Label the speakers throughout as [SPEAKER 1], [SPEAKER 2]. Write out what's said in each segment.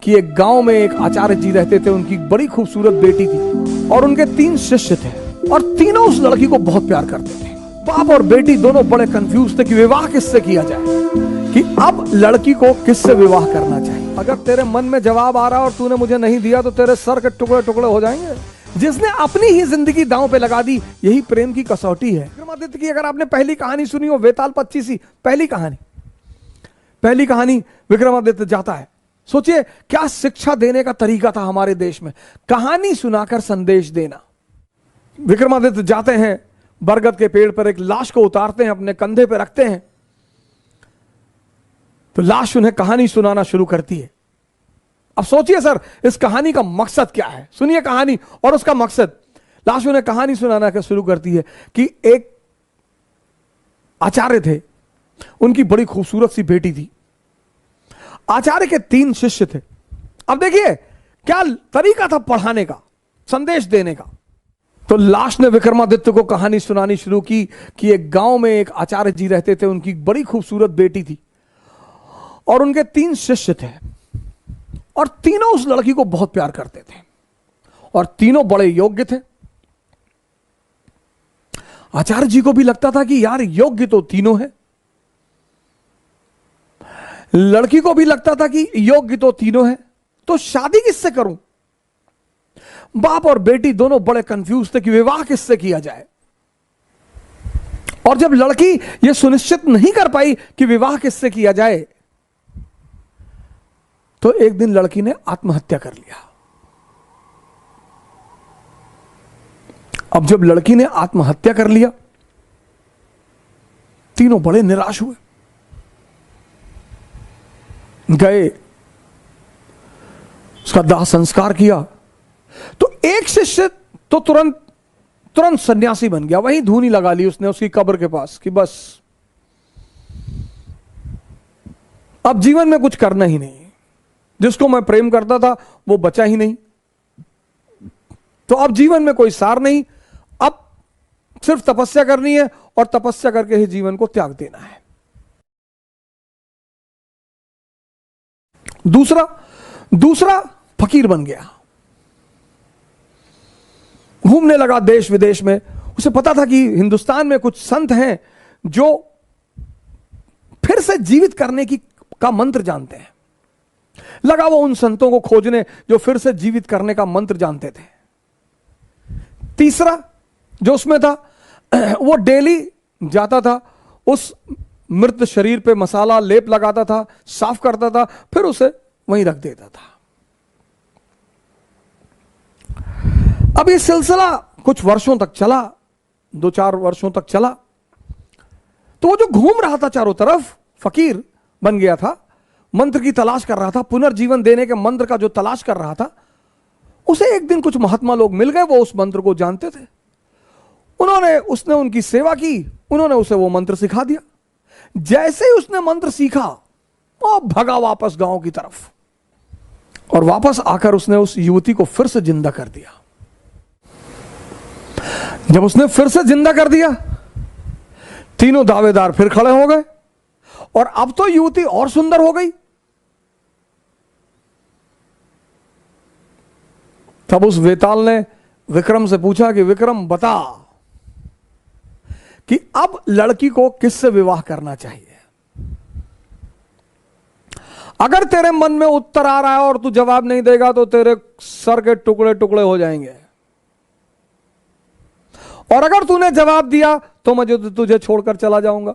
[SPEAKER 1] कि एक गांव में एक आचार्य जी रहते थे, उनकी बड़ी खूबसूरत बेटी थी और उनके 3 शिष्य थे और तीनों उस लड़की को बहुत प्यार करते थे। बाप और बेटी दोनों बड़े कंफ्यूज थे कि विवाह किससे किया जाए, कि अब लड़की को किससे विवाह करना चाहिए। अगर तेरे मन में जवाब आ रहा और तूने मुझे नहीं दिया तो तेरे सर के टुकड़े टुकड़े हो जाएंगे। जिसने अपनी ही जिंदगी दांव पे लगा दी, यही प्रेम की कसौटी है। विक्रमादित्य की अगर आपने पहली कहानी सुनी हो, वेताल 25 पहली कहानी विक्रमादित्य जाता है। सोचिए क्या शिक्षा देने का तरीका था हमारे देश में, कहानी सुनाकर संदेश देना। विक्रमादित्य जाते हैं, बरगद के पेड़ पर एक लाश को उतारते हैं, अपने कंधे पर रखते हैं, तो लाश उन्हें कहानी सुनाना शुरू करती है। अब सोचिए सर, इस कहानी का मकसद क्या है? सुनिए कहानी और उसका मकसद। लाश उन्हें कहानी सुनाना शुरू करती है कि एक आचार्य थे, उनकी बड़ी खूबसूरत सी बेटी थी। आचार्य के 3 शिष्य थे। अब देखिए क्या तरीका था पढ़ाने का, संदेश देने का। तो लाश ने विक्रमादित्य को कहानी सुनानी शुरू की कि एक गांव में एक आचार्य जी रहते थे, उनकी बड़ी खूबसूरत बेटी थी और उनके 3 शिष्य थे और तीनों उस लड़की को बहुत प्यार करते थे और तीनों बड़े योग्य थे। आचार्य जी को भी लगता था कि यार योग्य तो तीनों है, लड़की को भी लगता था कि योग्य तो तीनों है, तो शादी किससे करूं। बाप और बेटी दोनों बड़े कंफ्यूज थे कि विवाह किससे किया जाए। और जब लड़की यह सुनिश्चित नहीं कर पाई कि विवाह किससे किया जाए, तो एक दिन लड़की ने आत्महत्या कर लिया। अब जब लड़की ने आत्महत्या कर लिया, तीनों बड़े निराश हुए, गए, उसका दाह संस्कार किया। तो एक शिष्य तो तुरंत सन्यासी बन गया, वहीं धूनी लगा ली उसने उसकी कब्र के पास कि बस अब जीवन में कुछ करना ही नहीं, जिसको मैं प्रेम करता था वो बचा ही नहीं, तो अब जीवन में कोई सार नहीं, अब सिर्फ तपस्या करनी है और तपस्या करके ही जीवन को त्याग देना है। दूसरा फकीर बन गया, घूमने लगा देश विदेश में। उसे पता था कि हिंदुस्तान में कुछ संत हैं जो फिर से जीवित करने का मंत्र जानते हैं। लगा वो उन संतों को खोजने जो फिर से जीवित करने का मंत्र जानते थे। तीसरा जो उसमें था, वो डेली जाता था, उस मृत शरीर पे मसाला लेप लगाता था, साफ करता था, फिर उसे वहीं रख देता था। अब ये सिलसिला कुछ वर्षों तक चला, 2-4 वर्षों तक चला। तो वो जो घूम रहा था चारों तरफ, फकीर बन गया था, मंत्र की तलाश कर रहा था, पुनर्जीवन देने के मंत्र का जो तलाश कर रहा था, उसे एक दिन कुछ महात्मा लोग मिल गए, वो उस मंत्र को जानते थे। उसने उनकी सेवा की, उन्होंने उसे वो मंत्र सिखा दिया। जैसे ही उसने मंत्र सीखा, वो भगा वापस गांव की तरफ और वापस आकर उसने उस युवती को फिर से जिंदा कर दिया। जब उसने फिर से जिंदा कर दिया, तीनों दावेदार फिर खड़े हो गए और अब तो युवती और सुंदर हो गई। तब उस वेताल ने विक्रम से पूछा कि विक्रम बता कि अब लड़की को किससे विवाह करना चाहिए। अगर तेरे मन में उत्तर आ रहा है और तू जवाब नहीं देगा तो तेरे सर के टुकड़े टुकड़े हो जाएंगे, और अगर तूने जवाब दिया तो मैं तुझे छोड़कर चला जाऊंगा।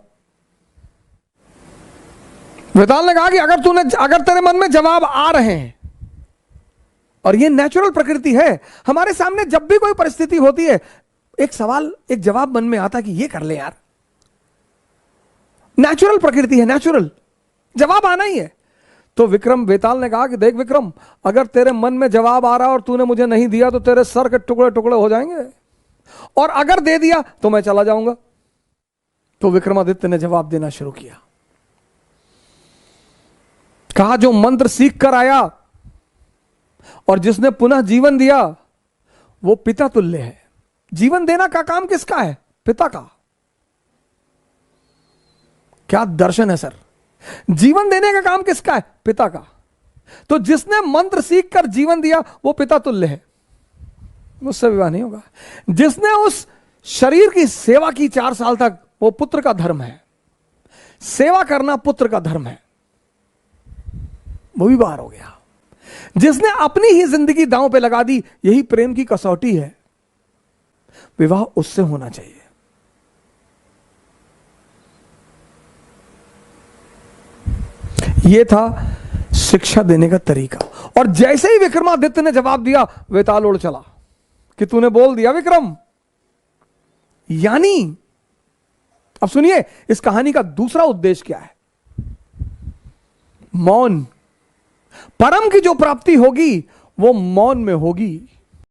[SPEAKER 1] वेताल ने कहा कि अगर तेरे मन में जवाब आ रहे हैं, और ये नेचुरल प्रकृति है, हमारे सामने जब भी कोई परिस्थिति होती है, एक जवाब मन में आता है कि ये कर ले यार, नेचुरल प्रकृति है, नेचुरल जवाब आना ही है। तो वेताल ने कहा कि देख विक्रम, अगर तेरे मन में जवाब आ रहा और तूने मुझे नहीं दिया तो तेरे सर के टुकड़े टुकड़े हो जाएंगे, और अगर दे दिया तो मैं चला जाऊंगा। तो विक्रमादित्य ने जवाब देना शुरू किया, कहा जो मंत्र सीख कर आया और जिसने पुनः जीवन दिया वो पिता तुल्य है। जीवन देना का काम किसका है? पिता का। क्या दर्शन है सर! जीवन देने का काम किसका है? पिता का। तो जिसने मंत्र सीख कर जीवन दिया वो पिता तुल्य है, मुझसे विवाह नहीं होगा। जिसने उस शरीर की सेवा की 4 साल तक, वो पुत्र का धर्म है। सेवा करना पुत्र का धर्म है, वो भी बाहर हो गया। जिसने अपनी ही जिंदगी दांव पे लगा दी, यही प्रेम की कसौटी है, विवाह उससे होना चाहिए। यह था शिक्षा देने का तरीका। और जैसे ही विक्रमादित्य ने जवाब दिया, वेताल उड़ चला कि तूने बोल दिया विक्रम। यानी अब सुनिए इस कहानी का दूसरा उद्देश्य क्या है। मौन, परम की जो प्राप्ति होगी वो मौन में होगी।